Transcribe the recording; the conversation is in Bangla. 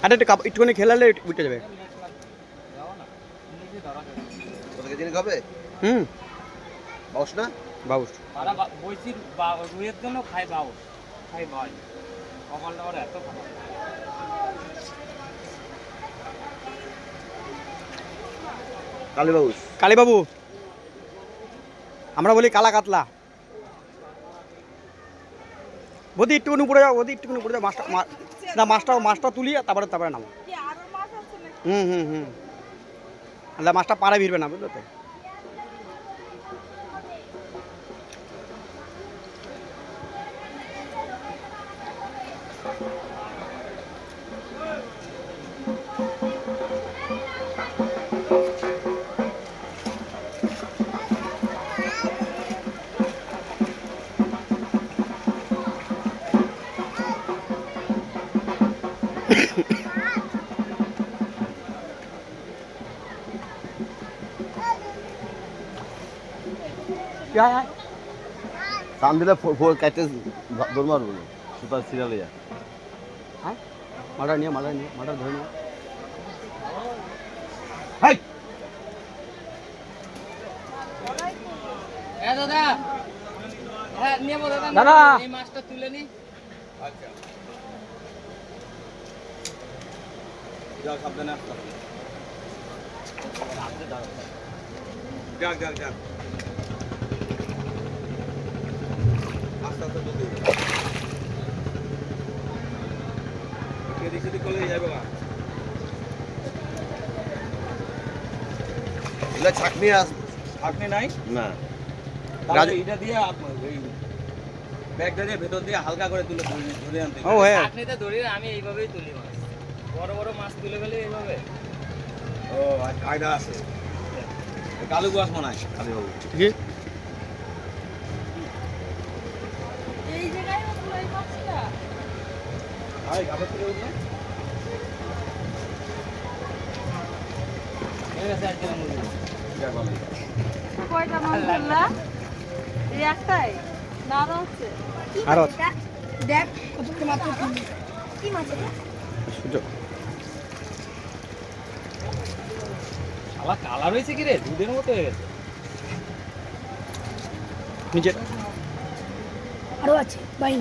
আর একটুখানি খেলালে উঠে যাবে। খাবে হুম বাউস না বাউস বইছির রুইয়ের জন্য খাই বাউস খাই ভাই কপালটা ওর এত খারাপ। কালীবাউস কালীবাবু, আমরা বলি কালা কাতলা। বদি একটুখানি উপরে যাও, বদি একটুখানি উপরে যাও, মাছটা না মাছটা তুলি তারপরে নামো। হুম হুম হুম আল্লাহ মাছটা পাড়ে ভিড়বে না, বুঝলো তো? টান দিলে কাটতে দৌড় মারবো সুপার সিরিয়ালে যা হ্যাঁ মালটা নিয়ে মালটা ধরে নিয়ে। দাদা হ্যাঁ নেবো দাদা, দাদা এই মাছটা তুলে নি। আচ্ছা যাও সাবধানে আসতে যাক আস্তে আস্তে জলদি এদিক সেদিক করলে যাবে না। এগুলো ছাকনি আপনি নাই না তাহলে এটা দিয়ে এই ব্যাগটা দিয়ে ভেতর দিয়ে হালকা করে তুলে ধরে আনতে ও হ্যাঁ আপনিতে ধরে আমি এইভাবেই তুলি মাছ, বড় বড় মাছ তুলে গেলে এইভাবে। ও কায়দা আছে কালু গাছ মনে হয় কালীবাবু কি এই জায়গায় ওই মাছটা আয় কাপড় তুলে উঠলে ঠিক আছে আজকে মুরগি যা ভালো কয়টা মাছ ধরলা? এই একটাই না আরো আছে? আরো দেখ কতগুলো মাত্র কি মাছ এটা? সুযোগ শালা কালার হয়েছে কি রে, দুধের মতো হয়ে গেছে। নিচে আরো আছে ভাই।